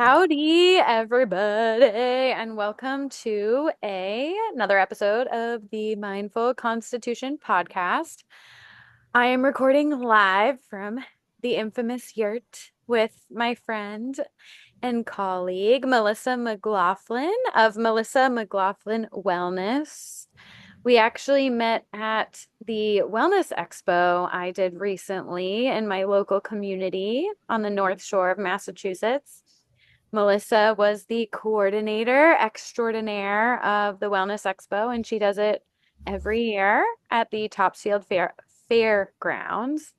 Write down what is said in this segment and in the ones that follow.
Howdy, everybody, and welcome to another episode of the Mindful Constitution podcast. I am recording live from the infamous yurt with my friend and colleague, Melissa McLaughlin of Melissa McLaughlin Wellness. We actually met at the Wellness Expo I did recently in my local community on the North Shore of Massachusetts. Melissa was the coordinator extraordinaire of the Wellness Expo, and she does it every year at the Topsfield fairgrounds.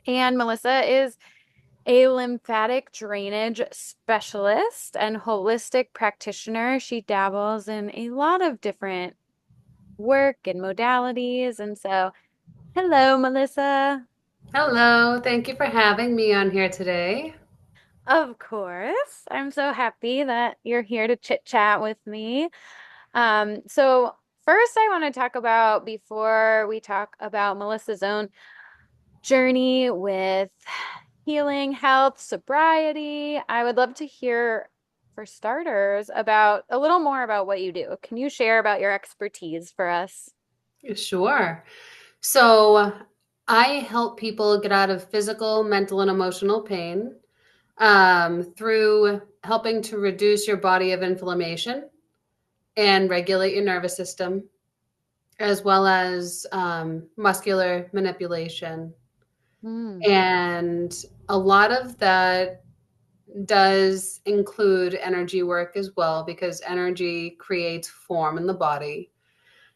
And Melissa is a lymphatic drainage specialist and holistic practitioner. She dabbles in a lot of different work and modalities. And so, hello, Melissa. Hello, thank you for having me on here today. Of course. I'm so happy that you're here to chit chat with me. So first I want to talk about before we talk about Melissa's own journey with healing, health, sobriety, I would love to hear for starters about a little more about what you do. Can you share about your expertise for us? Sure. So, I help people get out of physical, mental, and emotional pain through helping to reduce your body of inflammation and regulate your nervous system, as well as muscular manipulation. Hmm. And a lot of that does include energy work as well, because energy creates form in the body.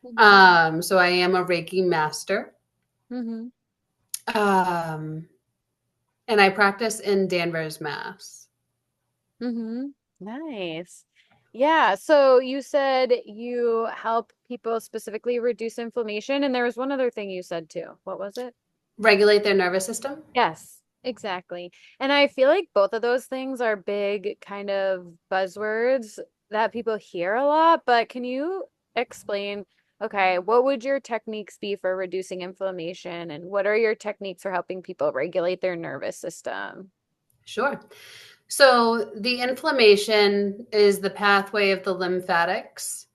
Hmm. So I am a Reiki master. Hmm. Um, and I practice in Danvers, Mass. Hmm. Nice. Yeah, so you said you help people specifically reduce inflammation, and there was one other thing you said too. What was it? Regulate their nervous system. Yes, exactly. And I feel like both of those things are big kind of buzzwords that people hear a lot, but can you explain, okay, what would your techniques be for reducing inflammation and what are your techniques for helping people regulate their nervous system? Sure. So the inflammation is the pathway of the lymphatics.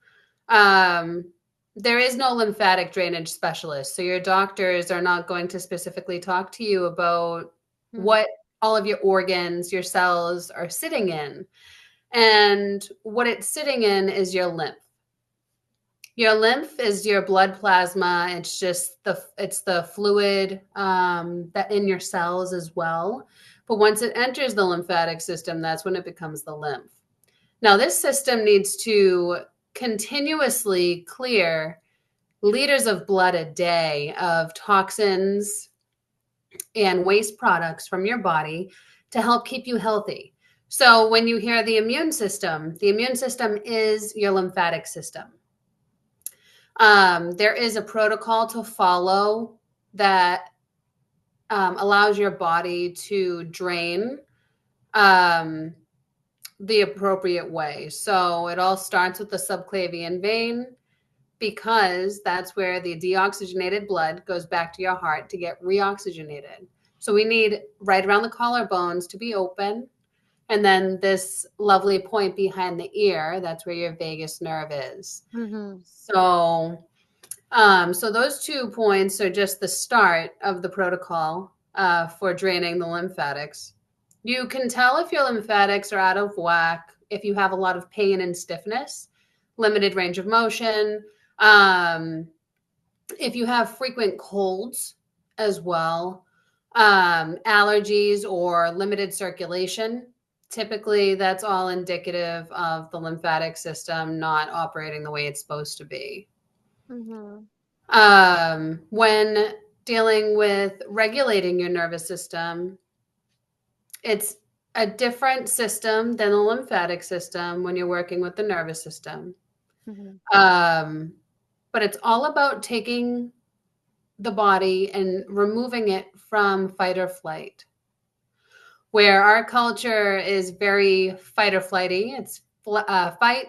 Um, there is no lymphatic drainage specialist. So your doctors are not going to specifically talk to you about Hmm. what all of your organs, your cells are sitting in. And what it's sitting in is your lymph. Your lymph is your blood plasma. It's the fluid that in your cells as well. But once it enters the lymphatic system, that's when it becomes the lymph. Now, this system needs to continuously clear liters of blood a day of toxins and waste products from your body to help keep you healthy. So, when you hear the immune system is your lymphatic system. There is a protocol to follow that allows your body to drain um, the appropriate way. So it all starts with the subclavian vein because that's where the deoxygenated blood goes back to your heart to get reoxygenated. So we need right around the collarbones to be open. And then this lovely point behind the ear, that's where your vagus nerve is. Hmm. So those 2 points are just the start of the protocol for draining the lymphatics. You can tell if your lymphatics are out of whack if you have a lot of pain and stiffness, limited range of motion, um, if you have frequent colds as well, allergies or limited circulation. Typically, that's all indicative of the lymphatic system not operating the way it's supposed to be. Hmm. When dealing with regulating your nervous system, it's a different system than the lymphatic system when you're working with the nervous system. Hmm. Um, but it's all about taking the body and removing it from fight or flight. Where our culture is very fight or flighty, it's fight,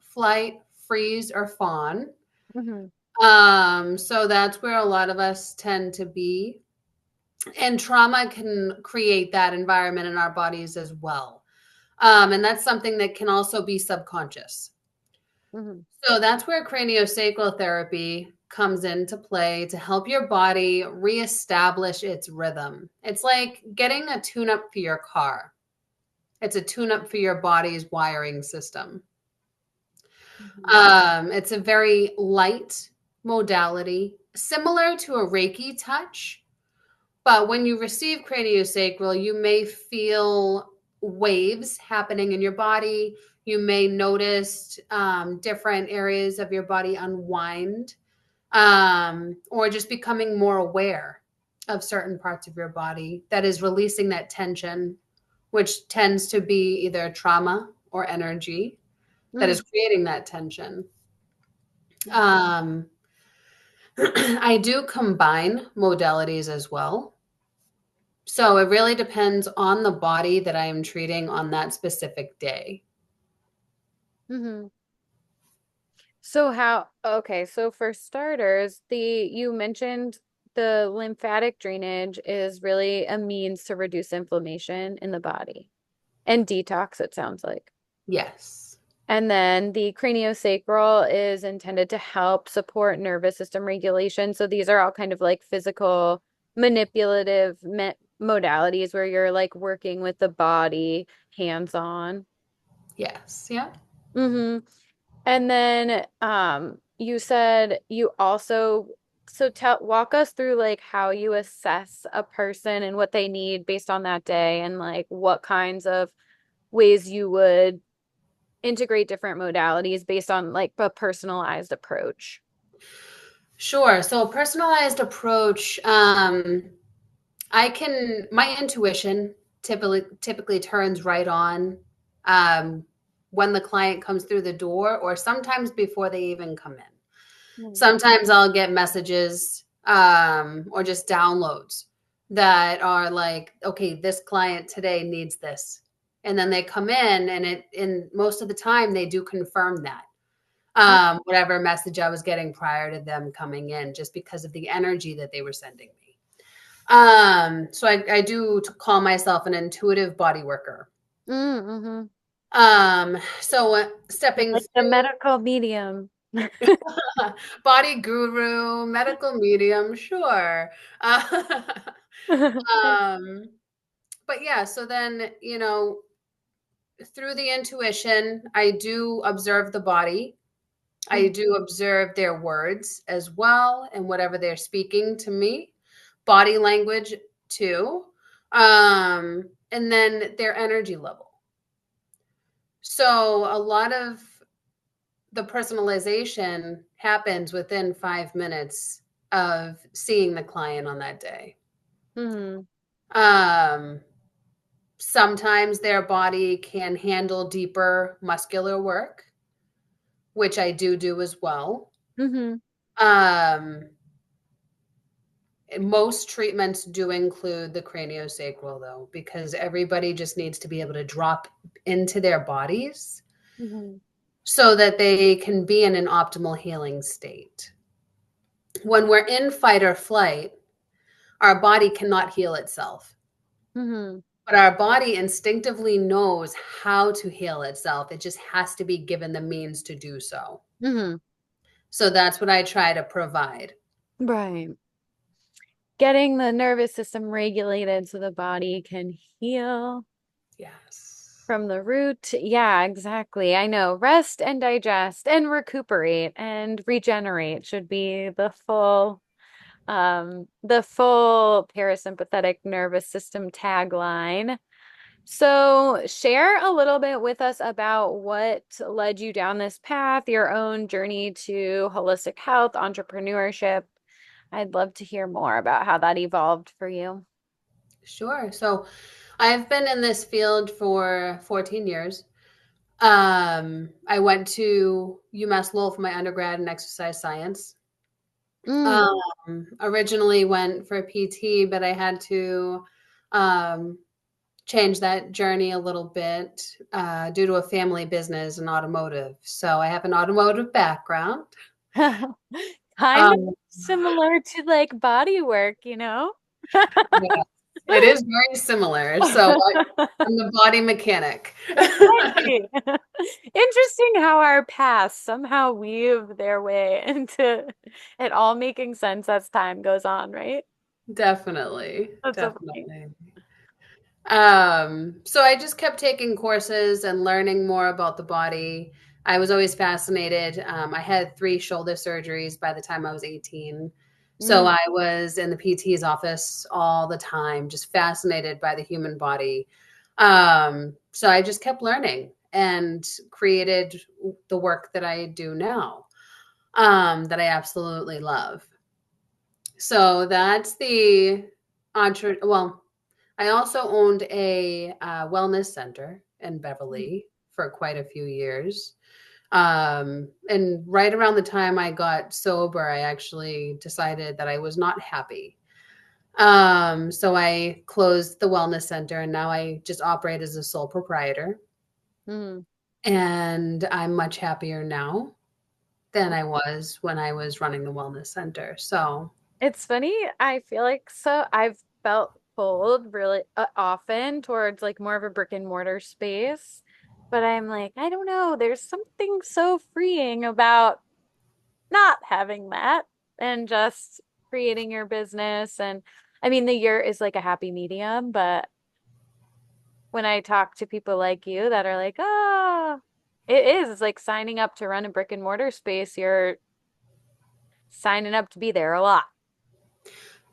flight, freeze, or fawn. Hmm. So that's where a lot of us tend to be. And trauma can create that environment in our bodies as well. And that's something that can also be subconscious. Mhm. So that's where craniosacral therapy comes into play to help your body reestablish its rhythm. It's like getting a tune up for your car, it's a tune up for your body's wiring system. Mhm. It's a very light modality, similar to a Reiki touch. But when you receive craniosacral, you may feel waves happening in your body. You may notice different areas of your body unwind, or just becoming more aware of certain parts of your body that is releasing that tension, which tends to be either trauma or energy that is Mhm. creating that tension. Mhm. Um, I do combine modalities as well. So it really depends on the body that I am treating on that specific day. Mhm. Okay, so for starters, you mentioned the lymphatic drainage is really a means to reduce inflammation in the body and detox, it sounds like. Yes. And then the craniosacral is intended to help support nervous system regulation. So these are all kind of like physical manipulative modalities where you're like working with the body hands-on. Yes. Yeah. Mm-hmm. And then you said you also so tell walk us through like how you assess a person and what they need based on that day and like what kinds of ways you would integrate different modalities based on like a personalized approach. Sure. So a personalized approach, my intuition typically turns right on um, when the client comes through the door, or sometimes before they even come in. Mm. Sometimes I'll get messages or just downloads that are like, okay, this client today needs this. And then they come in and most of the time they do confirm that. Whatever message I was getting prior to them coming in, just because of the energy that they were sending me. So I do call myself an intuitive body worker. Mm-hmm. So stepping Like the medical medium. body guru, medical medium, sure. Um, but yeah, so then, through the intuition, I do observe the body. I do observe their words as well and whatever they're speaking to me, body language too, and then their energy level. So a lot of the personalization happens within 5 minutes of seeing the client on that day. Mm-hmm. Um, Sometimes their body can handle deeper muscular work, which I do as well. Mm-hmm. Um, most treatments do include the craniosacral, though, because everybody just needs to be able to drop into their bodies Mm-hmm. so that they can be in an optimal healing state. When we're in fight or flight, our body cannot heal itself, Mm-hmm. but our body instinctively knows how to heal itself. It just has to be given the means to do so. Mm-hmm. So that's what I try to provide. Right. Getting the nervous system regulated so the body can heal Yes. from the root. Yeah, exactly. I know. Rest and digest and recuperate and regenerate should be the full parasympathetic nervous system tagline. So, share a little bit with us about what led you down this path, your own journey to holistic health, entrepreneurship. I'd love to hear more about how that evolved for you. Sure. So I've been in this field for 14 years. I went to UMass Lowell for my undergrad in exercise science. Mm. Originally went for PT, but I had to um, change that journey a little bit due to a family business in automotive. So I have an automotive background. Kind of Um, similar to like body work, you know? Yeah, it is very similar. So I'm the body mechanic. Right. Interesting how our paths somehow weave their way into it all making sense as time goes on, right? Definitely, That's so funny. definitely. So I just kept taking courses and learning more about the body. I was always fascinated. I had 3 shoulder surgeries by the time I was 18. So Mm, I was in the PT's office all the time, just fascinated by the human body. So I just kept learning and created the work that I do now, that I absolutely love. So that's the well, I also owned a wellness center in Beverly for quite a few years. And right around the time I got sober, I actually decided that I was not happy. So I closed the wellness center and now I just operate as a sole proprietor. mm. And I'm much happier now than I was when I was running the wellness center. So, It's funny. I feel like I've felt pulled really often towards like more of a brick and mortar space, but I'm like, I don't know. There's something so freeing about not having that and just creating your business. And I mean, the year is like a happy medium, but when I talk to people like you that are like, oh, it is, it's like signing up to run a brick and mortar space, you're signing up to be there a lot.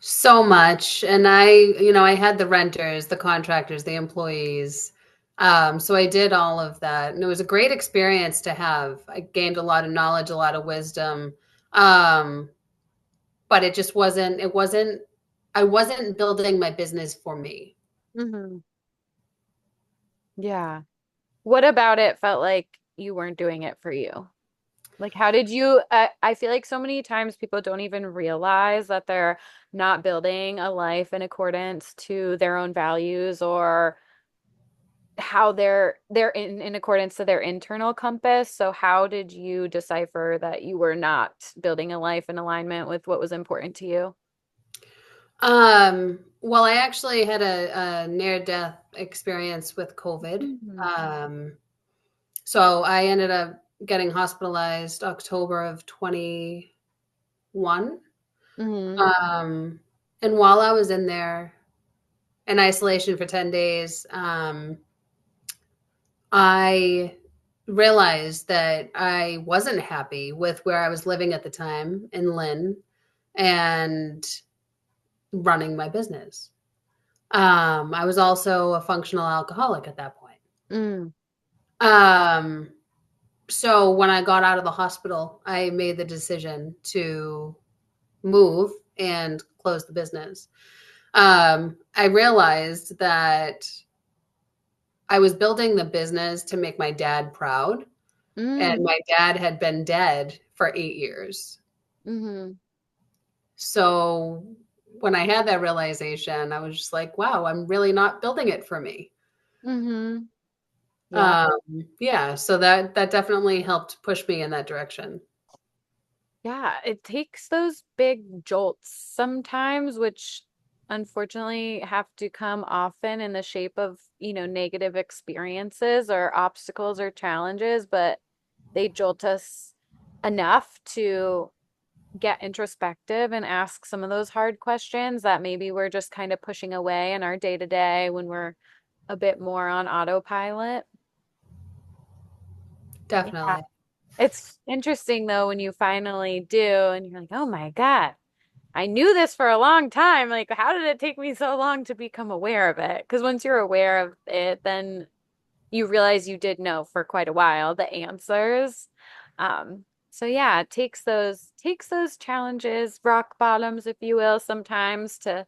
so much. And I had the renters, the contractors, the employees. So I did all of that. And it was a great experience to have. I gained a lot of knowledge, a lot of wisdom. Um, but I wasn't building my business for me. Hmm. Yeah. What about it felt like you weren't doing it for you? Like, how did you? I feel like so many times people don't even realize that they're not building a life in accordance to their own values or how they're in accordance to their internal compass. So how did you decipher that you were not building a life in alignment with what was important to you? Well, I actually had a near-death experience with COVID. Mm-hmm. Um, so I ended up getting hospitalized October of 21. Mm-hmm. Um, and while I was in there in isolation for 10 days, I realized that I wasn't happy with where I was living at the time in Lynn and running my business. I was also a functional alcoholic at that point. Mm. Um, so when I got out of the hospital, I made the decision to move and close the business. I realized that I was building the business to make my dad proud, and Mm. my dad had been dead for 8 years. Mm-hmm. So when I had that realization, I was just like, wow, I'm really not building it for me. Mm-hmm. Yeah. Um, yeah, so that definitely helped push me in that direction. Yeah, it takes those big jolts sometimes, which unfortunately have to come often in the shape of, negative experiences or obstacles or challenges, but they jolt us enough to get introspective and ask some of those hard questions that maybe we're just kind of pushing away in our day to day when we're a bit more on autopilot. Yeah. Definitely. It's interesting though when you finally do and you're like, oh my God, I knew this for a long time. Like, how did it take me so long to become aware of it? Because once you're aware of it, then you realize you did know for quite a while the answers. So yeah, it takes those challenges, rock bottoms, if you will, sometimes to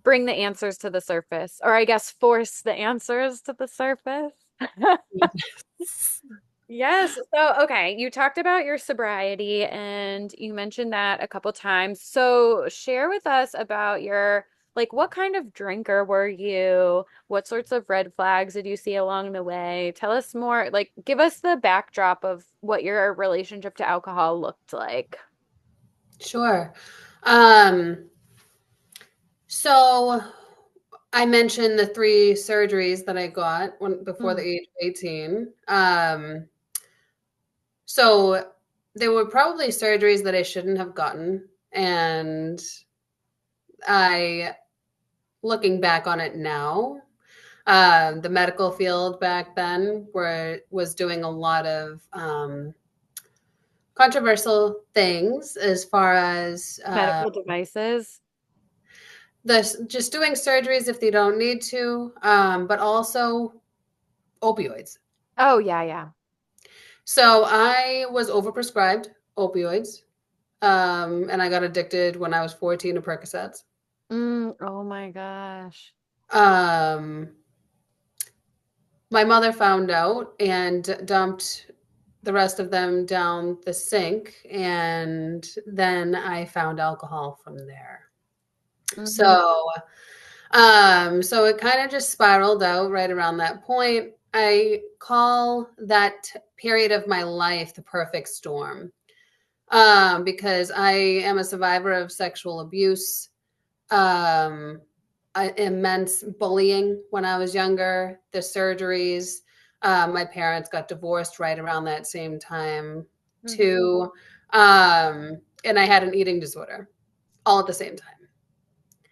bring the answers to the surface, or I guess force the answers to the surface. Yes. So, okay, you talked about your sobriety and you mentioned that a couple times. So, share with us about like, what kind of drinker were you? What sorts of red flags did you see along the way? Tell us more, like, give us the backdrop of what your relationship to alcohol looked like. Sure. Um, So I mentioned the 3 surgeries that I got before the Mm. age of 18. So they were probably surgeries that I shouldn't have gotten, and I looking back on it now, the medical field back then was doing a lot of controversial things as far as Medical devices. just doing surgeries if they don't need to, but also opioids. Oh, yeah, yeah. So I was overprescribed opioids, and I got addicted when I was 14 to Percocets. Oh my gosh. Um, my mother found out and dumped the rest of them down the sink, and then I found alcohol from there. Hmm. So it kind of just spiraled out right around that point. I call that period of my life the perfect storm, because I am a survivor of sexual abuse, um, immense bullying when I was younger, the surgeries. My parents got divorced right around that same time, Hmm. too. And I had an eating disorder all at the same time.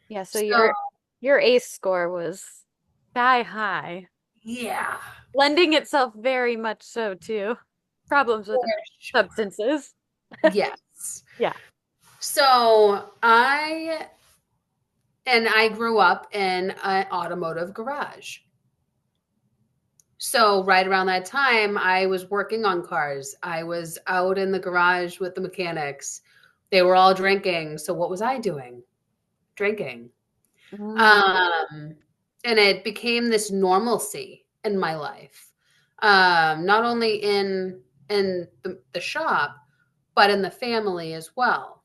Yeah, so So, your ACE score was sky high, yeah, lending itself very much so to problems with for sure. substances. Yes. Yeah. So I grew up in an automotive garage. So right around that time, I was working on cars. I was out in the garage with the mechanics. They were all drinking. So what was I doing? Drinking. Mm. Um, and it became this normalcy in my life. Not only in the shop, but in the family as well.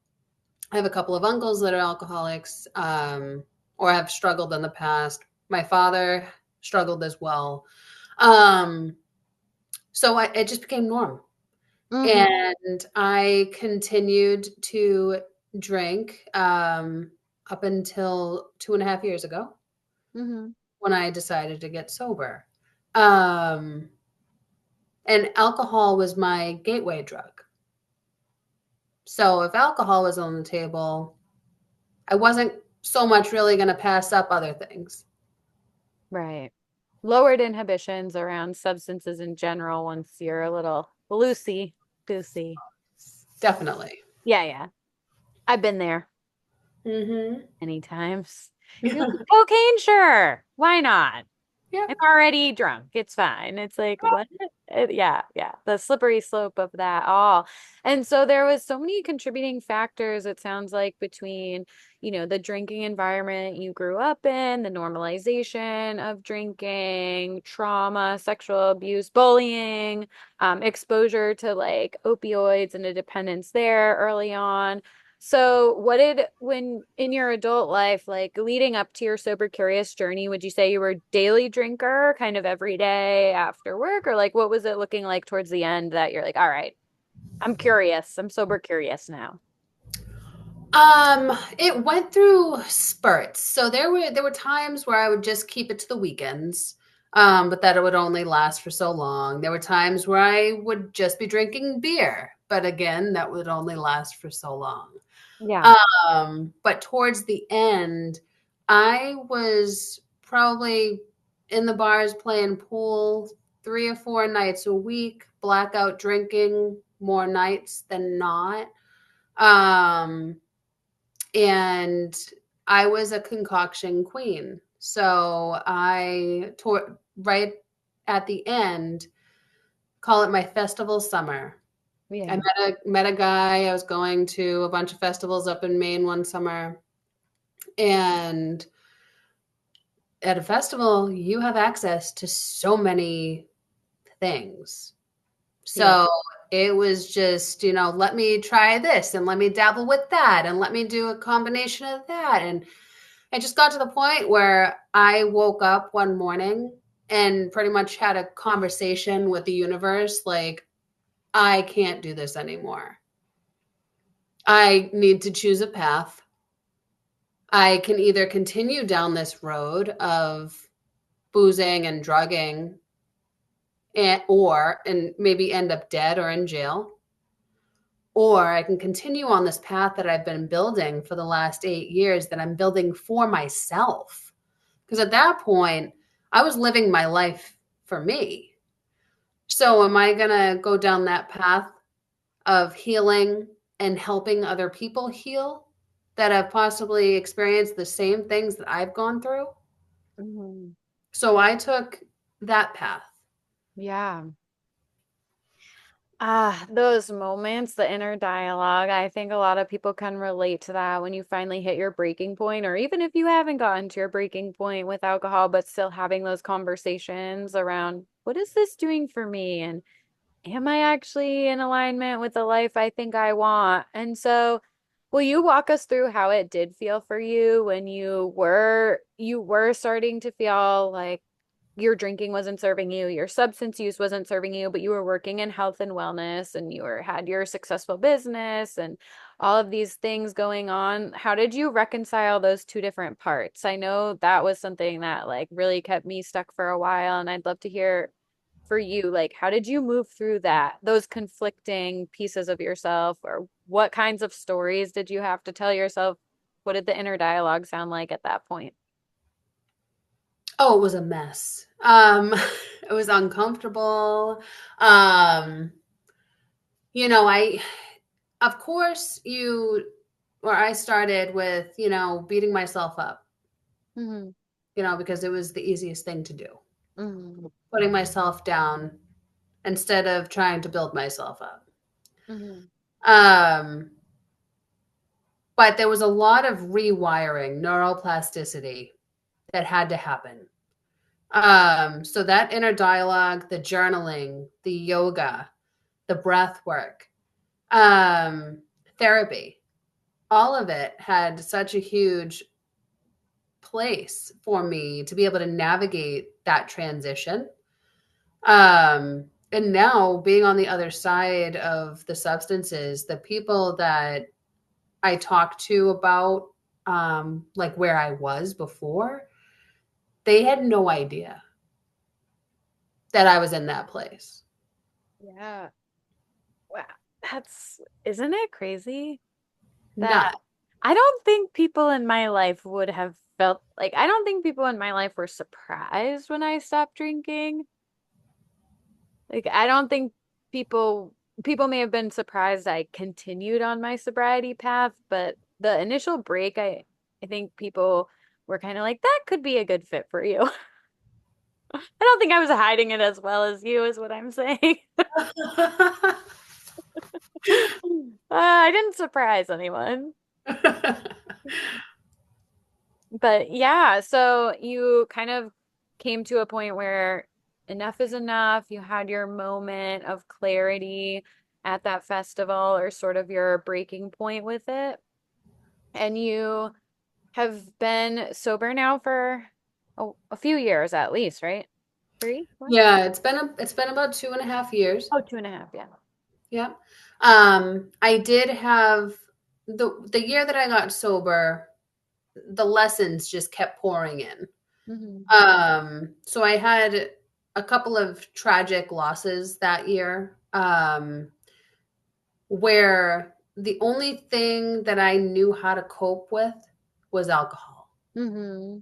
I have a couple of uncles that are alcoholics, or have struggled in the past. My father struggled as well. Um, it just became norm. Hmm. And I continued to drink, up until 2.5 years ago Hmm. when I decided to get sober. Um, and alcohol was my gateway drug. So if alcohol was on the table, I wasn't so much really going to pass up other things. Right. Lowered inhibitions around substances in general once you're a little loosey goosey. Definitely. Yeah, yeah. I've been there Hmm. many times. You're like, cocaine, sure. Why not? Yep. I'm already drunk. It's fine. It's like, what? Yeah, yeah. The slippery slope of that all. And so there was so many contributing factors, it sounds like, between, the drinking environment you grew up in, the normalization of drinking, trauma, sexual abuse, bullying, exposure to like opioids and a dependence there early on. So, when in your adult life, like leading up to your sober curious journey, would you say you were a daily drinker kind of every day after work? Or like what was it looking like towards the end that you're like, all right, I'm curious. I'm sober curious now. It went through spurts. So there were times where I would just keep it to the weekends, but that it would only last for so long. There were times where I would just be drinking beer, but again, that would only last for so long. Yeah. But towards the end, I was probably in the bars playing pool 3 or 4 nights a week, blackout drinking more nights than not. Um, and I was a concoction queen. So right at the end, call it my festival summer. I Yeah. met a guy. I was going to a bunch of festivals up in Maine one summer, and at a festival, you have access to so many things. Yeah. So it was just, let me try this and let me dabble with that and let me do a combination of that. And I just got to the point where I woke up one morning and pretty much had a conversation with the universe like, I can't do this anymore. I need to choose a path. I can either continue down this road of boozing and drugging and maybe end up dead or in jail, or I can continue on this path that I've been building for the last 8 years, that I'm building for myself. Because at that point, I was living my life for me. So am I going to go down that path of healing and helping other people heal that have possibly experienced the same things that I've gone through? Mhm. So I took that path. Yeah. Ah, those moments, the inner dialogue, I think a lot of people can relate to that when you finally hit your breaking point, or even if you haven't gotten to your breaking point with alcohol, but still having those conversations around what is this doing for me? And am I actually in alignment with the life I think I want? And so, will you walk us through how it did feel for you when you were starting to feel like your drinking wasn't serving you, your substance use wasn't serving you, but you were working in health and wellness and had your successful business and all of these things going on. How did you reconcile those two different parts? I know that was something that like really kept me stuck for a while, and I'd love to hear for you, like how did you move through those conflicting pieces of yourself, or what kinds of stories did you have to tell yourself? What did the inner dialogue sound like at that point? Oh, it was a mess. It was uncomfortable. Um, I, of course, I started with, beating myself up, Hmm. because it was the easiest thing to do, Hmm. putting myself down instead of trying to build myself up. Hmm. Um, but there was a lot of rewiring, neuroplasticity that had to happen. So that inner dialogue, the journaling, the yoga, the breath work, um, therapy, all of it had such a huge place for me to be able to navigate that transition. And now being on the other side of the substances, the people that I talked to about like where I was before, they had no idea that I was in that place. Yeah. Wow. Isn't it crazy that Not. I don't think people in my life would have felt like, I don't think people in my life were surprised when I stopped drinking. Like, I don't think people, people may have been surprised I continued on my sobriety path, but the initial break, I think people were kind of like, that could be a good fit for you. I don't think I was hiding it as well as you, is what I'm saying. I didn't surprise anyone. But yeah, so you kind of came to a point where enough is enough. You had your moment of clarity at that festival, or sort of your breaking point with it. And you have been sober now for a few years at least, right? Three, four? Yeah, it's been about 2.5 years. Oh, 2.5, yeah. Yeah. I did have the year that I got sober, the lessons just kept pouring in. Hmm. So I had a couple of tragic losses that year, where the only thing that I knew how to cope with was alcohol. Hmm.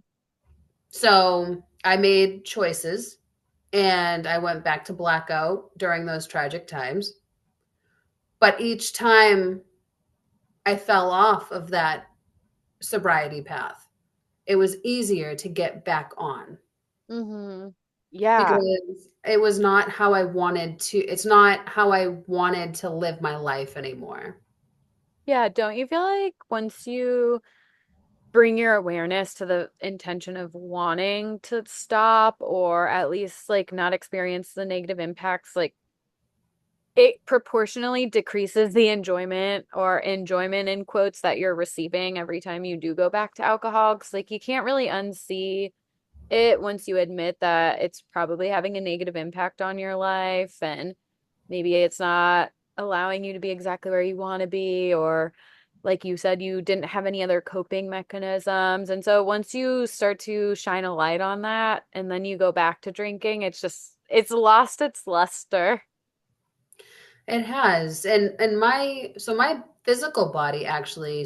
So I made choices and I went back to blackout during those tragic times. But each time I fell off of that sobriety path, it was easier to get back on Hmm. Yeah. because it's not how I wanted to live my life anymore. Yeah. Don't you feel like once you bring your awareness to the intention of wanting to stop, or at least like not experience the negative impacts, like it proportionally decreases the enjoyment, or enjoyment in quotes, that you're receiving every time you do go back to alcohol. Because like you can't really unsee it once you admit that it's probably having a negative impact on your life, and maybe it's not allowing you to be exactly where you want to be, or like you said, you didn't have any other coping mechanisms. And so once you start to shine a light on that and then you go back to drinking, it's lost its luster. It has. And my physical body actually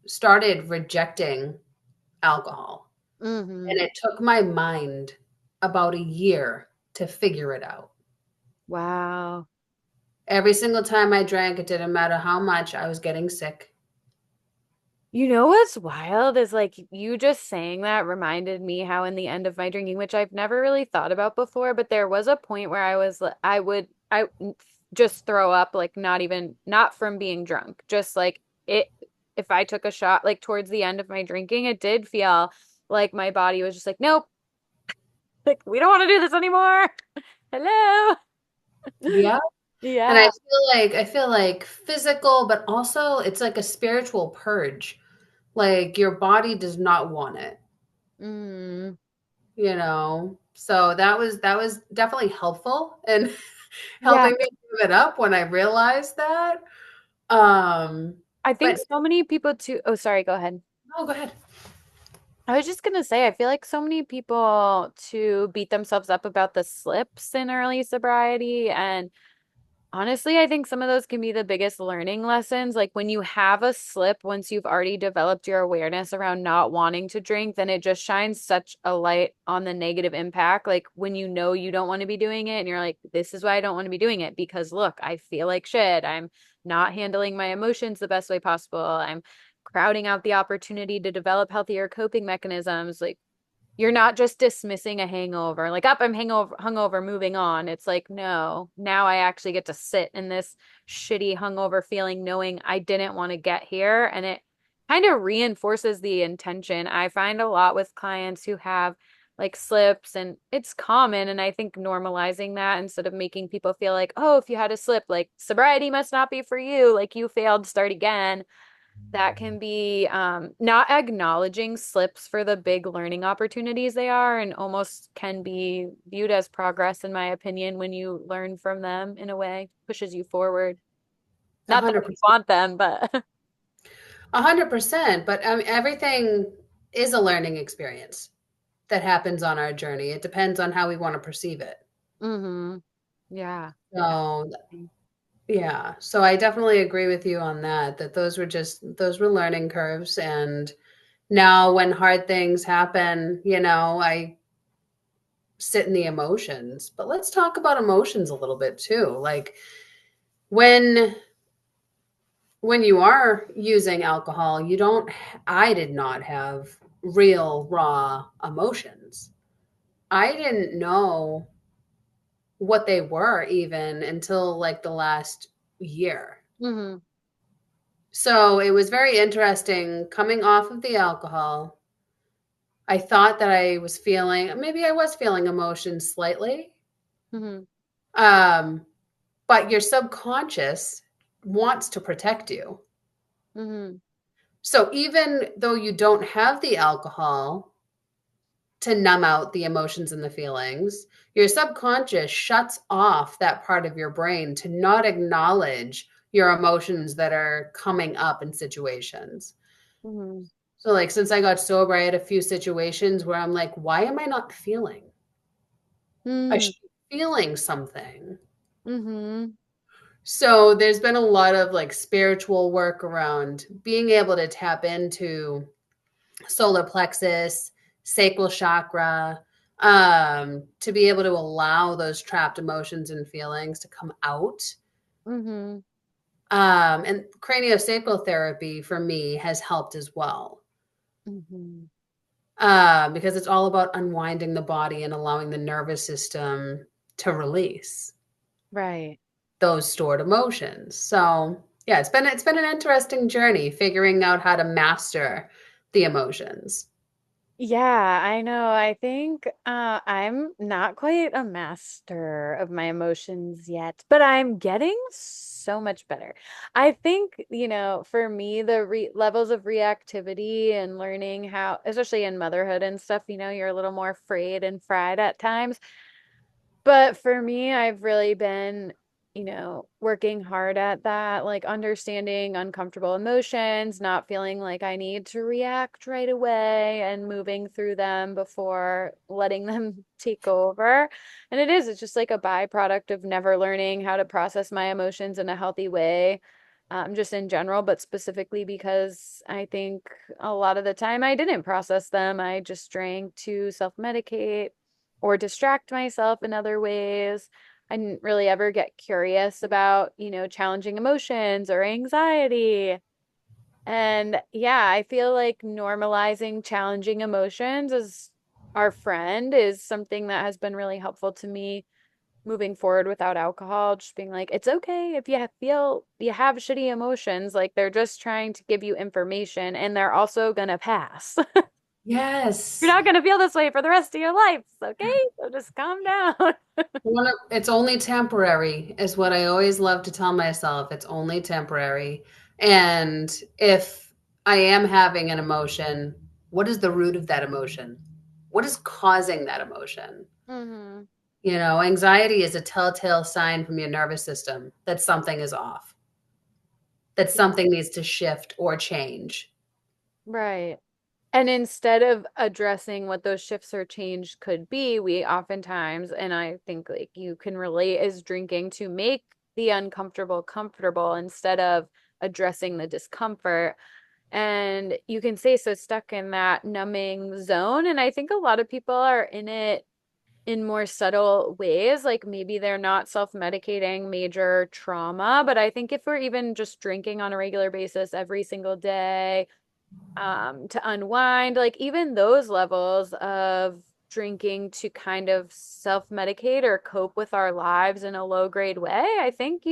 started rejecting alcohol. Hmm. And it took my mind about a year to figure it out. Wow. Every single time I drank, it didn't matter how much, I was getting sick. You know what's wild is like you just saying that reminded me how in the end of my drinking, which I've never really thought about before, but there was a point where I just throw up, like not from being drunk, just like it if I took a shot like towards the end of my drinking, it did feel like my body was just like, nope, like we don't want to do this anymore. Hello. Yeah. And Yeah. I feel like physical, but also it's like a spiritual purge. Like your body does not want it, Mm. you know. So that was definitely helpful in Yeah. helping me give it up when I realized that. Um, I think but so many people too. Oh, sorry, go ahead. oh, go ahead. I was just gonna say, I feel like so many people to beat themselves up about the slips in early sobriety. And honestly, I think some of those can be the biggest learning lessons. Like when you have a slip, once you've already developed your awareness around not wanting to drink, then it just shines such a light on the negative impact. Like when you know you don't want to be doing it and you're like, this is why I don't want to be doing it because look, I feel like shit. I'm not handling my emotions the best way possible. I'm crowding out the opportunity to develop healthier coping mechanisms. Like you're not just dismissing a hangover, like, up, I'm hungover, moving on. It's like, no, now I actually get to sit in this shitty hungover feeling, knowing I didn't want to get here. And it kind of reinforces the intention. I find a lot with clients who have like slips, and it's common. And I think normalizing that instead of making people feel like, oh, if you had a slip, like sobriety must not be for you, like you failed, start again, that can be not acknowledging slips for the big learning opportunities they are, and almost can be viewed as progress, in my opinion, when you learn from them in a way, pushes you forward. A Not that hundred we percent. want them, but 100%. But everything is a learning experience that happens on our journey. It depends on how we want to perceive it. hmm. Yeah. So yeah, so I definitely agree with you on that, that those were learning curves. And now when hard things happen, you know, I sit in the emotions. But let's talk about emotions a little bit too. Like when when you are using alcohol, you don't I did not have real raw emotions. I didn't know what they were even until like the last year. Hmm. So it was very interesting coming off of the alcohol. I thought that I was feeling, maybe I was feeling emotions slightly. Hmm. Um, but your subconscious wants to protect you. Hmm. So even though you don't have the alcohol to numb out the emotions and the feelings, your subconscious shuts off that part of your brain to not acknowledge your emotions that are coming up in situations. Hmm. So, like, since I got sober, I had a few situations where I'm like, why am I not feeling? I Hmm. should be feeling something. Hmm. So, there's been a lot of like spiritual work around being able to tap into solar plexus, sacral chakra, to be able to allow those trapped emotions and feelings to come out. Hmm. And craniosacral therapy for me has helped as well. Hmm. Because it's all about unwinding the body and allowing the nervous system to release Right. those stored emotions. So yeah, it's been an interesting journey figuring out how to master the emotions. Yeah, I know. I think I'm not quite a master of my emotions yet, but I'm getting so much better. I think, for me, the levels of reactivity and learning how, especially in motherhood and stuff, you're a little more frayed and fried at times. But for me, I've really been working hard at that, like understanding uncomfortable emotions, not feeling like I need to react right away and moving through them before letting them take over. And it's just like a byproduct of never learning how to process my emotions in a healthy way, just in general, but specifically because I think a lot of the time I didn't process them. I just drank to self-medicate or distract myself in other ways. I didn't really ever get curious about, challenging emotions or anxiety. And yeah, I feel like normalizing challenging emotions as our friend is something that has been really helpful to me moving forward without alcohol. Just being like, it's okay if you feel you have shitty emotions, like they're just trying to give you information and they're also gonna pass. You're Yes. not gonna feel this way for the rest of your life, okay? So just calm down. It's only temporary, is what I always love to tell myself. It's only temporary. And if I am having an emotion, what is the root of that emotion? What is causing that emotion? Hmm. Anxiety is a telltale sign from your nervous system that something is off, that something needs to shift or change. Right. And instead of addressing what those shifts or change could be, we oftentimes, and I think like you can relate, is drinking to make the uncomfortable comfortable instead of addressing the discomfort. And you can stay so stuck in that numbing zone. And I think a lot of people are in it in more subtle ways. Like maybe they're not self-medicating major trauma, but I think if we're even just drinking on a regular basis every single day, to unwind, like even those levels of drinking to kind of self-medicate or cope with our lives in a low grade way. I think,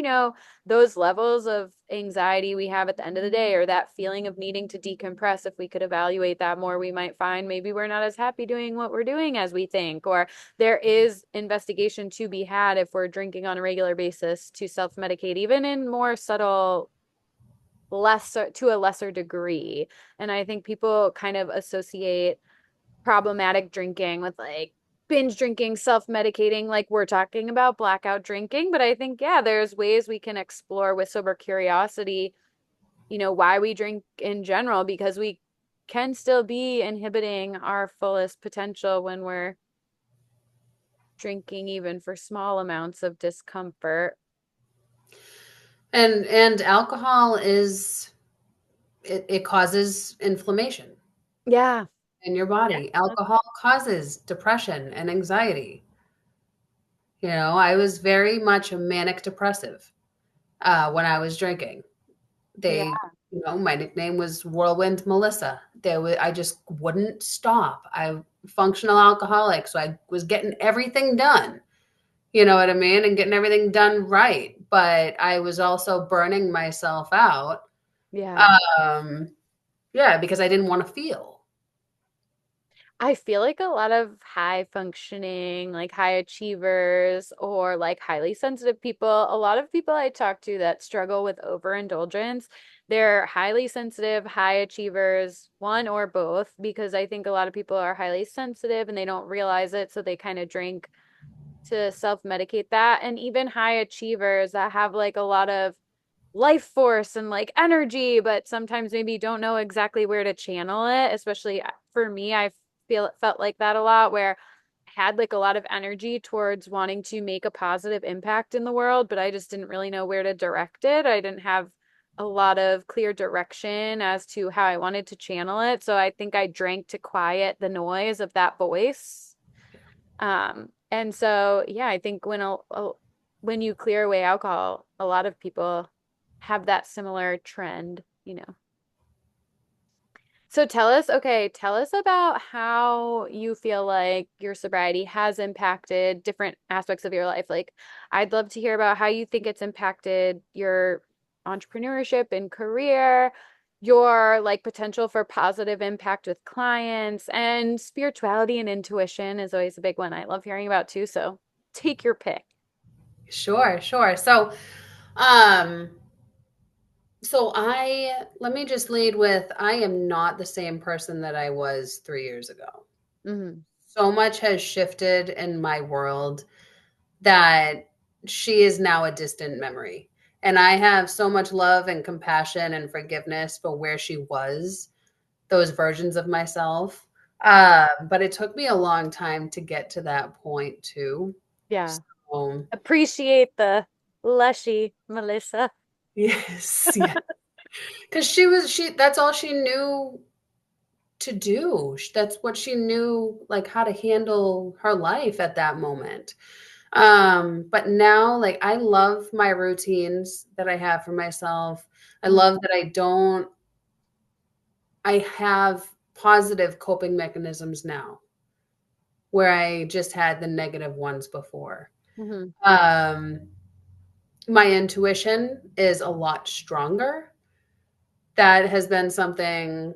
those levels of anxiety we have at the end of the day, or that feeling of needing to decompress, if we could evaluate that more, we might find maybe we're not as happy doing what we're doing as we think, or there is investigation to be had if we're drinking on a regular basis to self-medicate, even in more subtle lesser to a lesser degree. And I think people kind of associate problematic drinking with like binge drinking, self-medicating, like we're talking about blackout drinking. But I think, yeah, there's ways we can explore with sober curiosity, why we drink in general, because we can still be inhibiting our fullest potential when we're drinking even for small amounts of discomfort. And alcohol it causes inflammation Yeah. in your Yeah. body. Alcohol causes depression and anxiety. I was very much a manic depressive when I was drinking. Yeah. My nickname was Whirlwind Melissa. I just wouldn't stop. I functional alcoholic, so I was getting everything done. You know what I mean? And getting everything done right. But I was also burning myself out. Yeah. Um, yeah, because I didn't want to feel. I feel like a lot of high functioning, like high achievers or like highly sensitive people, a lot of people I talk to that struggle with overindulgence, they're highly sensitive, high achievers, one or both, because I think a lot of people are highly sensitive and they don't realize it. So they kind of drink to self-medicate that. And even high achievers that have like a lot of life force and like energy, but sometimes maybe don't know exactly where to channel it. Especially for me, I feel it felt like that a lot where I had like a lot of energy towards wanting to make a positive impact in the world, but I just didn't really know where to direct it. I didn't have a lot of clear direction as to how I wanted to channel it. So I think I drank to quiet the noise of that voice. And so, yeah, I think when you clear away alcohol, a lot of people have that similar trend. So tell us about how you feel like your sobriety has impacted different aspects of your life. Like, I'd love to hear about how you think it's impacted your entrepreneurship and career, your like potential for positive impact with clients, and spirituality and intuition is always a big one I love hearing about too. So take your pick. Sure, sure. Um, so let me just lead with I am not the same person that I was 3 years ago. Hmm. So much has shifted in my world that she is now a distant memory. And I have so much love and compassion and forgiveness for where she was, those versions of myself. But it took me a long time to get to that point too. Yeah. So, Appreciate the lushy Melissa. yes, yeah. Because that's all she knew to do. That's what she knew, like how to handle her life at that moment. But now, like, I love my routines that I have for myself. I Mm, love that I have positive coping mechanisms now where I just had the negative ones before. mhm. Um, my intuition is a lot stronger. That has been something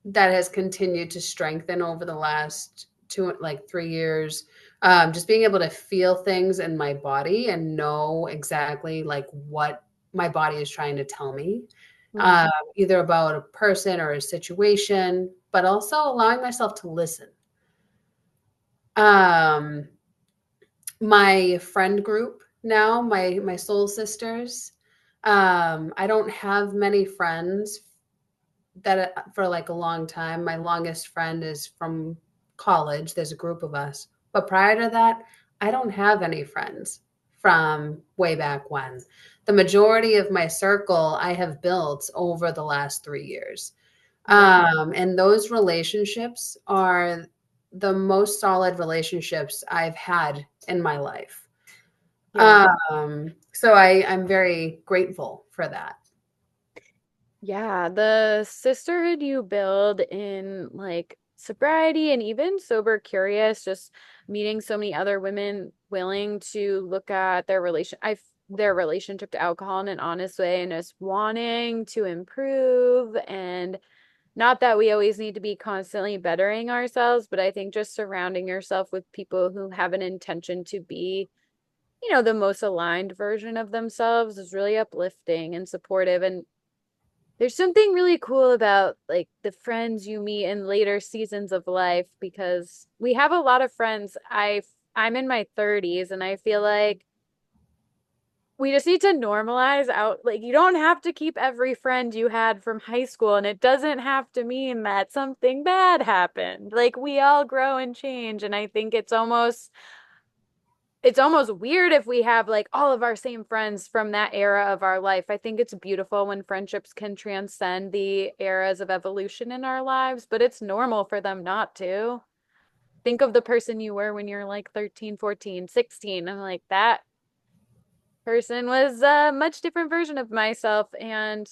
that has continued to strengthen over the last 3 years. Just being able to feel things in my body and know exactly like what my body is trying to tell me, Mm. either about a person or a situation, but also allowing myself to listen. Um, my friend group now, my soul sisters. I don't have many friends that for like a long time. My longest friend is from college. There's a group of us. But prior to that, I don't have any friends from way back when. The majority of my circle I have built over the last 3 years. Yeah. And those relationships are the most solid relationships I've had in my life. Yeah. So I'm very grateful for that. Yeah, the sisterhood you build in like sobriety and even sober curious, just meeting so many other women willing to look at their relationship to alcohol in an honest way and just wanting to improve. And not that we always need to be constantly bettering ourselves, but I think just surrounding yourself with people who have an intention to be, the most aligned version of themselves is really uplifting and supportive. And there's something really cool about like the friends you meet in later seasons of life because we have a lot of friends. I'm in my 30s and I feel like we just need to normalize out like you don't have to keep every friend you had from high school and it doesn't have to mean that something bad happened. Like we all grow and change and I think it's almost weird if we have like all of our same friends from that era of our life. I think it's beautiful when friendships can transcend the eras of evolution in our lives, but it's normal for them not to. Think of the person you were when you're like 13, 14, 16. I'm like, that person was a much different version of myself. And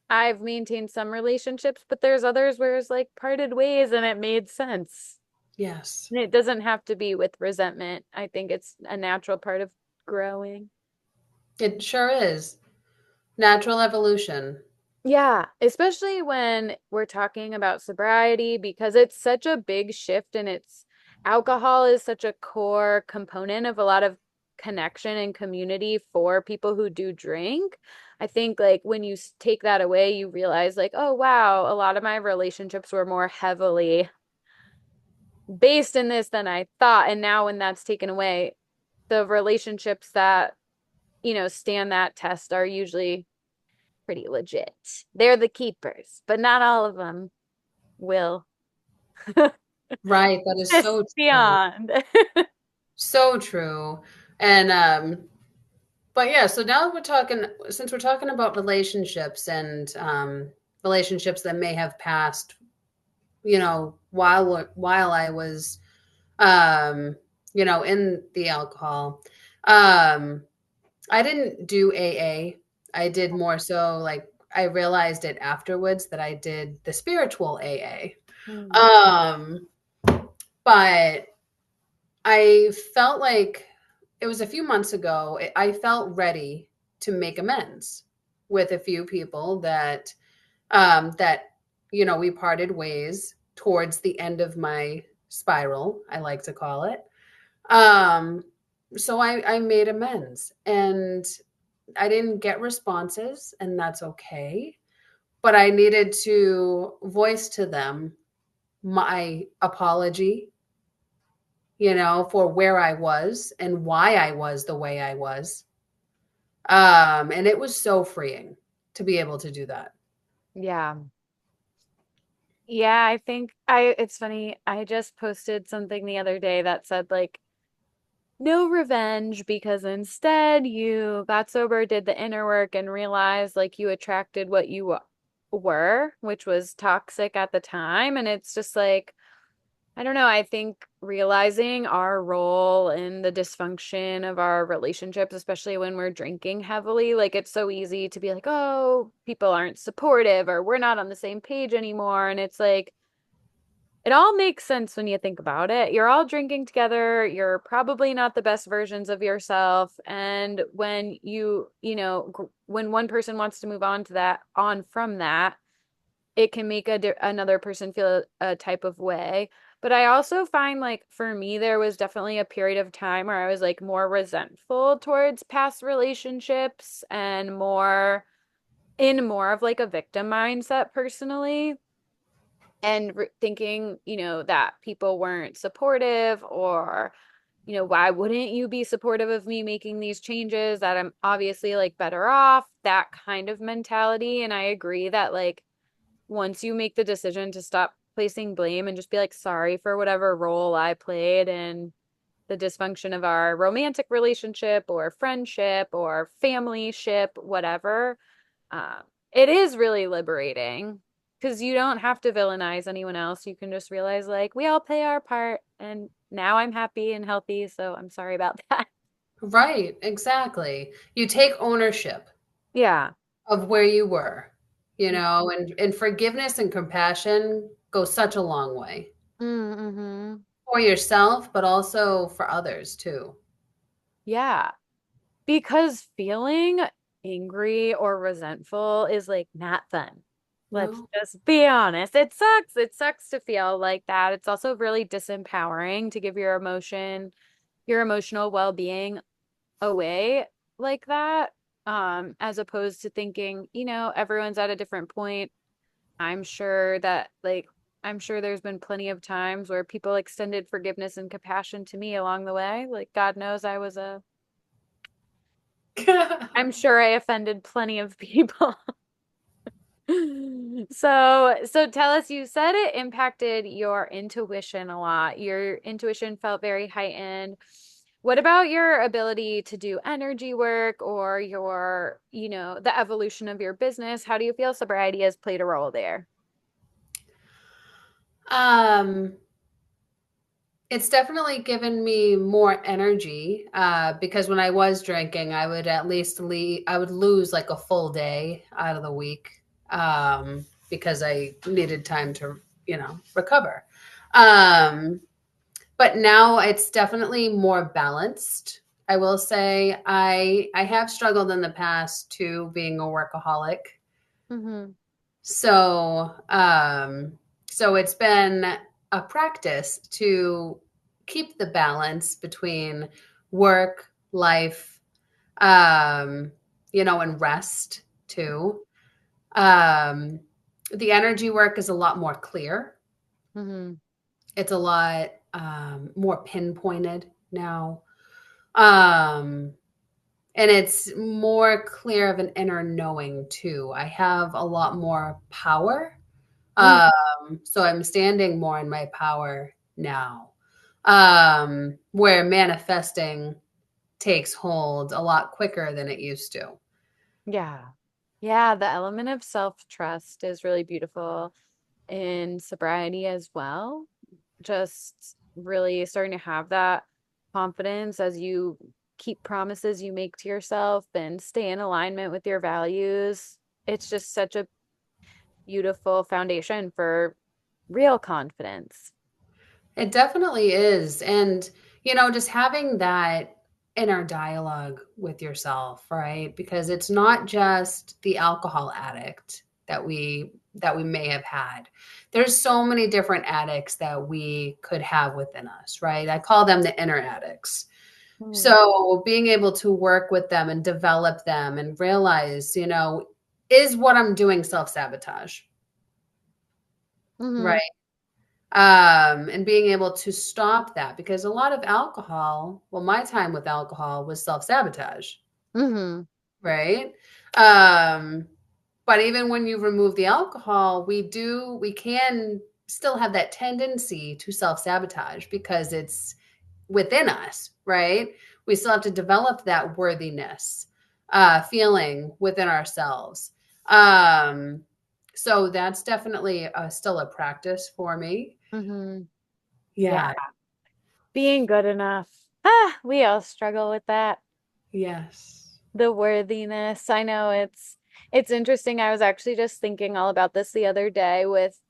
I've maintained some relationships, but there's others where it's like parted ways and it made sense. Yes, And it doesn't have to be with resentment. I think it's a natural part of growing. it sure is. Natural evolution. Yeah, especially when we're talking about sobriety because it's such a big shift and it's alcohol is such a core component of a lot of connection and community for people who do drink. I think like when you take that away, you realize like, oh wow, a lot of my relationships were more heavily based in this than I thought. And now when that's taken away, the relationships that, stand that test are usually pretty legit. They're the keepers, but not all of them will Right, that is persist so true. beyond. So true. And but yeah, so now since we're talking about relationships and relationships that may have passed, while I was in the alcohol. Um I didn't do AA. I did more so like I realized it afterwards that I did the spiritual AA. Hmm. Um but I felt like it was a few months ago. I felt ready to make amends with a few people that we parted ways towards the end of my spiral, I like to call it. Um, so I made amends and I didn't get responses, and that's okay. But I needed to voice to them my apology, for where I was and why I was the way I was. And it was so freeing to be able to do that. Yeah. Yeah, I think it's funny. I just posted something the other day that said like no revenge because instead you got sober, did the inner work and realized like you attracted what you were, which was toxic at the time. And it's just like I don't know. I think realizing our role in the dysfunction of our relationships, especially when we're drinking heavily, like it's so easy to be like, oh, people aren't supportive or we're not on the same page anymore. And it's like, it all makes sense when you think about it. You're all drinking together. You're probably not the best versions of yourself. And when when one person wants to move on from that, it can make another person feel a type of way. But I also find like for me, there was definitely a period of time where I was like more resentful towards past relationships and more of like a victim mindset personally. And thinking, that people weren't supportive or, why wouldn't you be supportive of me making these changes that I'm obviously like better off, that kind of mentality. And I agree that like, once you make the decision to stop placing blame and just be like sorry for whatever role I played in the dysfunction of our romantic relationship or friendship or family ship, whatever, um, it is really liberating because you don't have to villainize anyone else. You can just realize like we all play our part and now I'm happy and healthy, so I'm sorry about that. Right, exactly. You take ownership Yeah. of where you were, and forgiveness and compassion go such a long way Mm-hmm. for yourself, but also for others too. Yeah. Because feeling angry or resentful is like not fun. Let's No. just be honest. It sucks. It sucks to feel like that. It's also really disempowering to give your emotional well-being away like that. As opposed to thinking, everyone's at a different point. I'm sure that like I'm sure there's been plenty of times where people extended forgiveness and compassion to me along the way. Like God knows I'm sure I offended plenty of people. So tell us, you said it impacted your intuition a lot. Your intuition felt very heightened. What about your ability to do energy work or the evolution of your business? How do you feel sobriety has played a role there? Um, it's definitely given me more energy because when I was drinking, I would at least I would lose like a full day out of the week because I needed time to, recover. Um, but now it's definitely more balanced. I will say I have struggled in the past to being a workaholic. Mm-hmm. So it's been a practice to keep the balance between work, life, and rest too. Um, the energy work is a lot more clear. Mm-hmm. It's a lot more pinpointed now. Um, and it's more clear of an inner knowing too. I have a lot more power. So I'm standing more in my power now, where manifesting takes hold a lot quicker than it used to. Yeah. Yeah, the element of self-trust is really beautiful in sobriety as well. Just really starting to have that confidence as you keep promises you make to yourself and stay in alignment with your values. It's just such a beautiful foundation for real confidence. It definitely is. And, just having that inner dialogue with yourself, right? Because it's not just the alcohol addict that we may have had. There's so many different addicts that we could have within us, right? I call them the inner addicts. Mm-hmm. So being able to work with them and develop them and realize, is what I'm doing self-sabotage, Mm-hmm. right? and being able to stop that, because a lot of alcohol, well, my time with alcohol was self-sabotage, Mm-hmm. right? Um, but even when you remove the alcohol, we can still have that tendency to self-sabotage because it's within us, right? We still have to develop that worthiness feeling within ourselves. Um, so that's definitely still a practice for me. Mm-hmm. Yeah. Yeah. Being good enough. Ah, we all struggle with that. Yes. The worthiness. I know it's interesting. I was actually just thinking all about this the other day with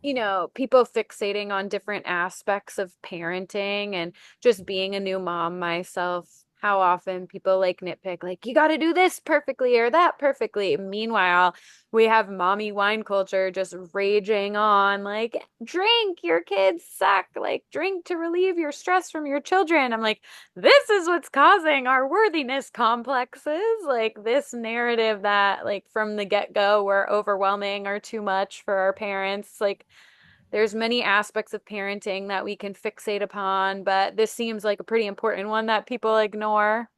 people fixating on different aspects of parenting and just being a new mom myself. How often people like nitpick, like, you got to do this perfectly or that perfectly. Meanwhile, we have mommy wine culture just raging on, like, drink, your kids suck, like, drink to relieve your stress from your children. I'm like, this is what's causing our worthiness complexes. Like, this narrative that, like, from the get-go, we're overwhelming or too much for our parents. Like, there's many aspects of parenting that we can fixate upon, but this seems like a pretty important one that people ignore.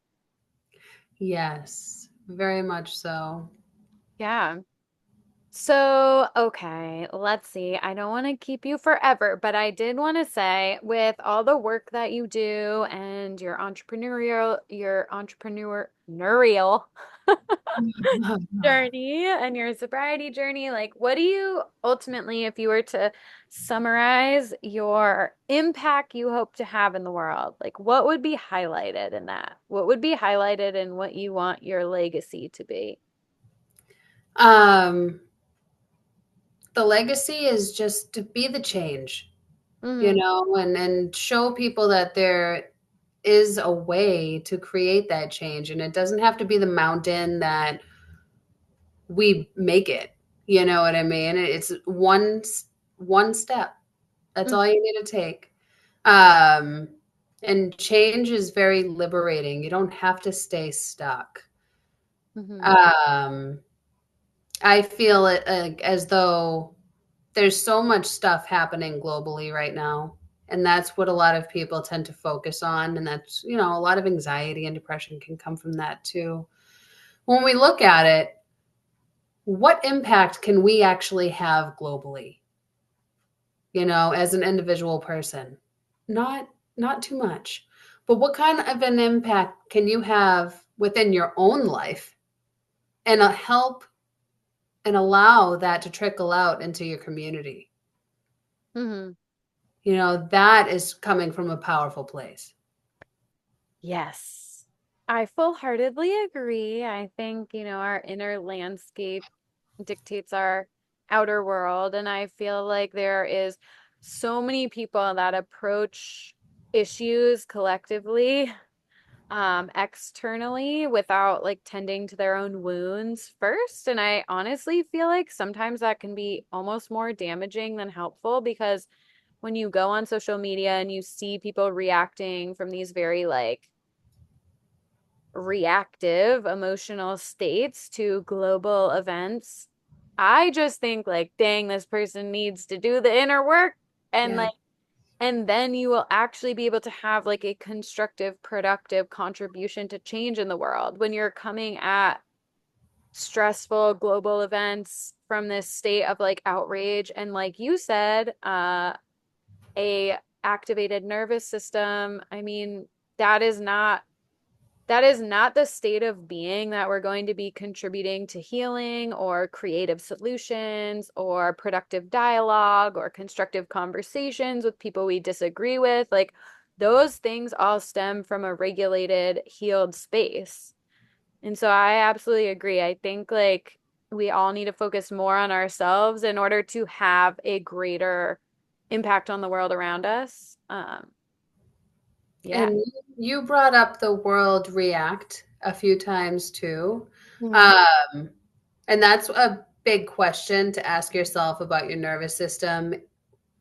Yes. Very much so. Yeah. So, okay, let's see. I don't want to keep you forever, but I did want to say, with all the work that you do and your entrepreneurial journey and your sobriety journey, like, what do you ultimately, if you were to summarize your impact you hope to have in the world, like, what would be highlighted in that? What would be highlighted in what you want your legacy to be? Um, the legacy is just to be the change, Mm-hmm. and show people that there is a way to create that change, and it doesn't have to be the mountain that we make it. You know what I mean? It's one step. That's all you need to take. Um, and change is very liberating. You don't have to stay stuck. Mm-hmm. Um, I feel it as though there's so much stuff happening globally right now. And that's what a lot of people tend to focus on. And that's, a lot of anxiety and depression can come from that too. When we look at it, what impact can we actually have globally, as an individual person? Not not too much. But what kind of an impact can you have within your own life and help and allow that to trickle out into your community? Mm-hmm. That is coming from a powerful place. Yes. I full-heartedly agree. I think, our inner landscape dictates our outer world. And I feel like there is so many people that approach issues collectively, externally without like tending to their own wounds first. And I honestly feel like sometimes that can be almost more damaging than helpful because when you go on social media and you see people reacting from these very like reactive emotional states to global events, I just think like, dang, this person needs to do the inner work and Yeah. like, and then you will actually be able to have like a constructive, productive contribution to change in the world when you're coming at stressful global events from this state of like outrage and like you said, a activated nervous system. I mean, that is not that is not the state of being that we're going to be contributing to healing or creative solutions or productive dialogue or constructive conversations with people we disagree with. Like, those things all stem from a regulated, healed space. And so I absolutely agree. I think like we all need to focus more on ourselves in order to have a greater impact on the world around us. Yeah. And you brought up the world react a few times too. Mhm. Um, and that's a big question to ask yourself about your nervous system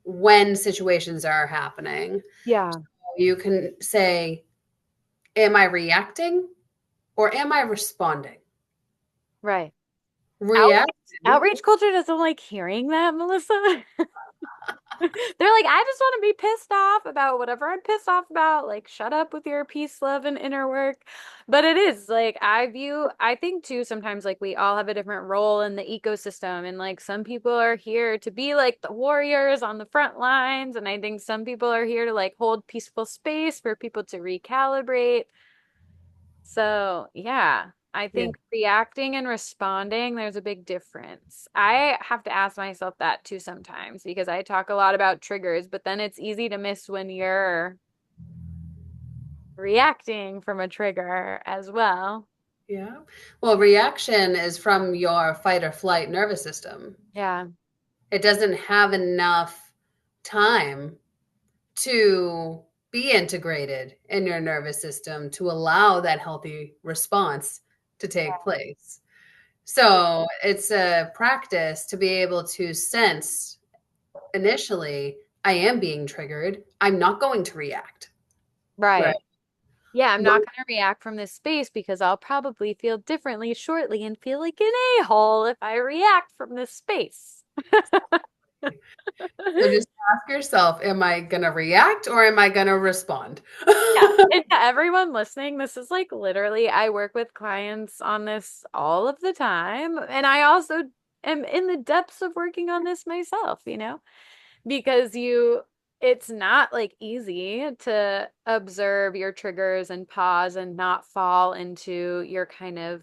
when situations are happening. Yeah. You can say, am I reacting or am I responding? Right. Outrage, Reacting, outrage culture doesn't like hearing that, Melissa. They're like, I just want to be pissed off about whatever I'm pissed off about. Like, shut up with your peace, love, and inner work. But it is like, I think too, sometimes like we all have a different role in the ecosystem. And like some people are here to be like the warriors on the front lines. And I think some people are here to like hold peaceful space for people to recalibrate. So, yeah, I Yeah. think reacting and responding, there's a big difference. I have to ask myself that too sometimes because I talk a lot about triggers, but then it's easy to miss when you're reacting from a trigger as well. Yeah. Well, reaction is from your fight or flight nervous system. Yeah, It doesn't have enough time to be integrated in your nervous system to allow that healthy response to take place. So it's a practice to be able to sense initially, I am being triggered. I'm not going to react. Right. right. Yeah, I'm not going to react from this space because I'll probably feel differently shortly and feel like an a-hole if I react from this space. So just ask yourself, am I going to react or am I going to respond? Yeah. And to everyone listening, this is like literally, I work with clients on this all of the time. And I also am in the depths of working on this myself, because it's not like easy to observe your triggers and pause and not fall into your kind of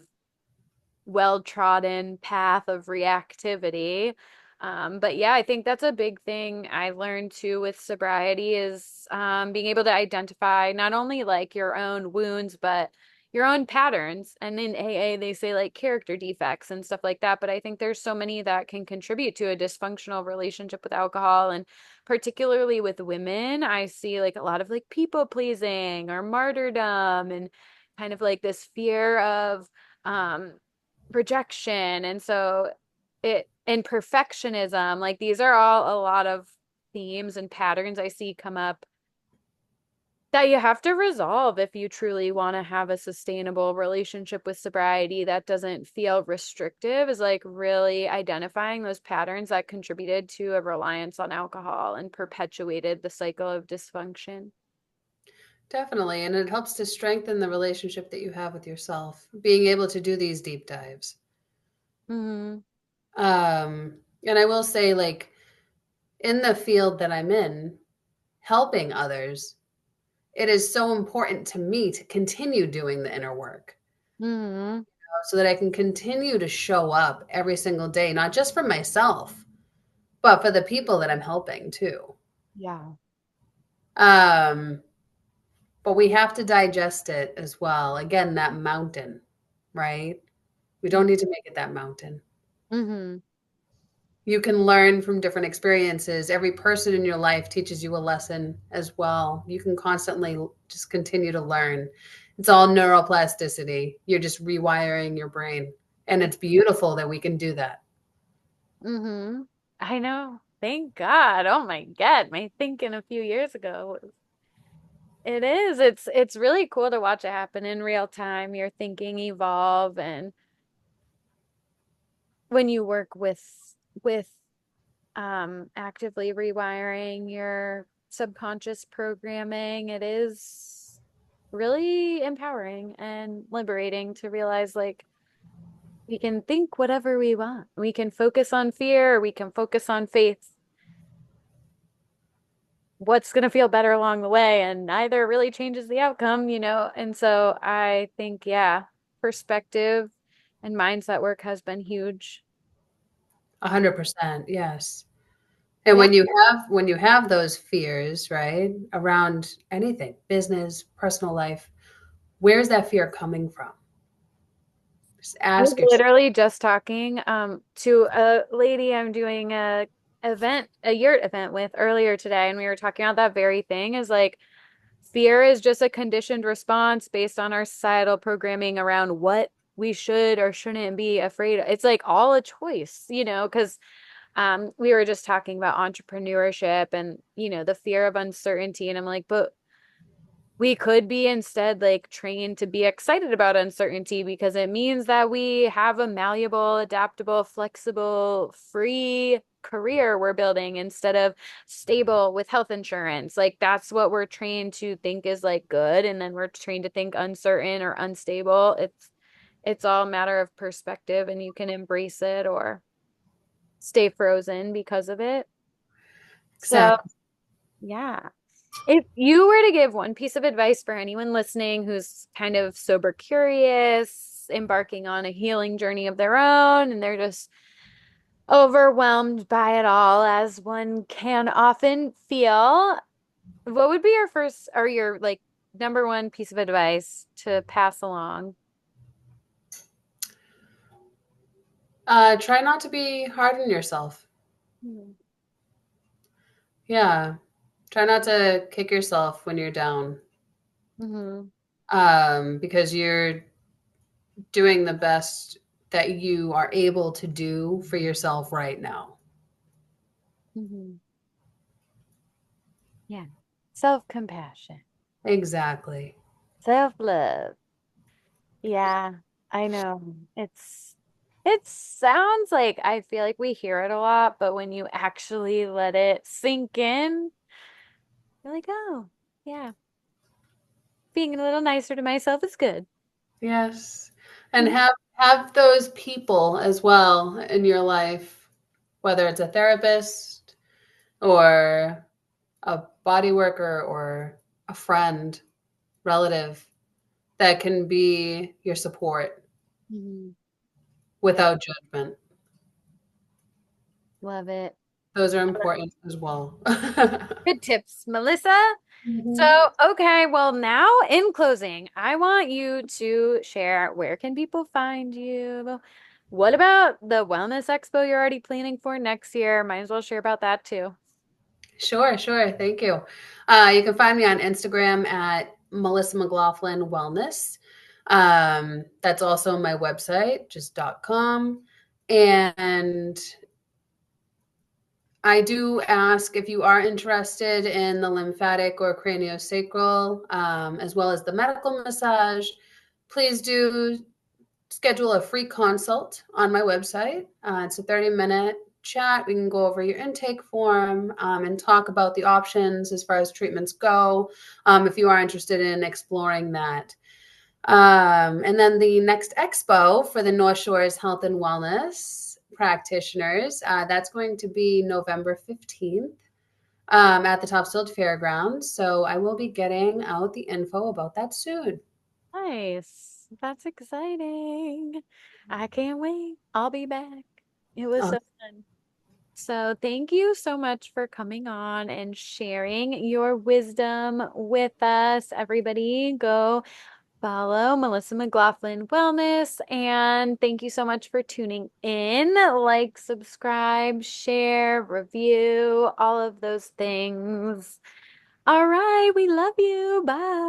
well-trodden path of reactivity. But yeah, I think that's a big thing I learned too with sobriety is being able to identify not only like your own wounds, but your own patterns. And in AA, they say like character defects and stuff like that. But I think there's so many that can contribute to a dysfunctional relationship with alcohol. And particularly with women, I see like a lot of like people pleasing or martyrdom and kind of like this fear of um rejection and so it and perfectionism, like these are all a lot of themes and patterns I see come up that you have to resolve if you truly want to have a sustainable relationship with sobriety that doesn't feel restrictive, is like really identifying those patterns that contributed to a reliance on alcohol and perpetuated the cycle of dysfunction. Definitely. And it helps to strengthen the relationship that you have with yourself, being able to do these deep dives. Hmm. And I will say, like, in the field that I'm in, helping others, it is so important to me to continue doing the inner work Hmm. so that I can continue to show up every single day, not just for myself, but for the people that I'm helping too. Yeah. Um, but we have to digest it as well. Again, that mountain, right? We don't need to make it that mountain. Hmm. You can learn from different experiences. Every person in your life teaches you a lesson as well. You can constantly just continue to learn. It's all neuroplasticity. You're just rewiring your brain. And it's beautiful that we can do that. Hmm. I know. Thank God. Oh my God. My thinking a few years ago was it is. It's really cool to watch it happen in real time. Your thinking evolve and when you work with actively rewiring your subconscious programming, it is really empowering and liberating to realize like we can think whatever we want. We can focus on fear, we can focus on faith, what's going to feel better along the way, and neither really changes the outcome. And so I think, yeah, perspective and mindset work has been huge. 100%. Yes. And Yeah. when you have those fears, right, around anything, business, personal life, where's that fear coming from? Just I was ask yourself. literally just talking to a lady I'm doing a yurt event with earlier today, and we were talking about that very thing is like fear is just a conditioned response based on our societal programming around what we should or shouldn't be afraid of. It's like all a choice, because we were just talking about entrepreneurship and the fear of uncertainty, and I'm like, but we could be instead like trained to be excited about uncertainty because it means that we have a malleable, adaptable, flexible, free career we're building instead of stable with health insurance. Like that's what we're trained to think is like good, and then we're trained to think uncertain or unstable. It's all a matter of perspective, and you can embrace it or stay frozen because of it. So, Exactly. yeah. If you were to give one piece of advice for anyone listening who's kind of sober curious, embarking on a healing journey of their own, and they're just overwhelmed by it all, as one can often feel, what would be your first or your like number one piece of advice to pass along? Try not to be hard on yourself. Mm-hmm. Yeah. Try not to kick yourself when you're down, Mm-hmm. because you're doing the best that you are able to do for yourself right now. Mm-hmm. Yeah. Self-compassion, Exactly. self-love. Yeah, I know. It sounds like I feel like we hear it a lot, but when you actually let it sink in, you're like, oh, yeah, being a little nicer to myself is good. Yes. And have those people as well in your life, whether it's a therapist or a body worker or a friend, relative that can be your support Mhm. Yeah, without judgment. love it. Those are important as well. Good tips, Melissa. Mhm. So, okay, well, now in closing, I want you to share where can people find you? What about the wellness expo you're already planning for next year? Might as well share about that too. Sure, sure. Thank you. You can find me on Instagram at Melissa McLaughlin Wellness. That's also my website, just .com. And I do ask if you are interested in the lymphatic or craniosacral, as well as the medical massage, please do schedule a free consult on my website. It's a 30-minute chat. We can go over your intake form and talk about the options as far as treatments go, if you are interested in exploring that. And then the next expo for the North Shores Health and Wellness practitioners, that's going to be November 15th at the Topsfield Fairgrounds. So I will be getting out the info about that soon. Nice. That's exciting. I can't wait. I'll be back. It was Uh, so fun. So, thank you so much for coming on and sharing your wisdom with us. Everybody, go follow Melissa McLaughlin Wellness. And thank you so much for tuning in. Like, subscribe, share, review, all of those things. All right. We love you. Bye.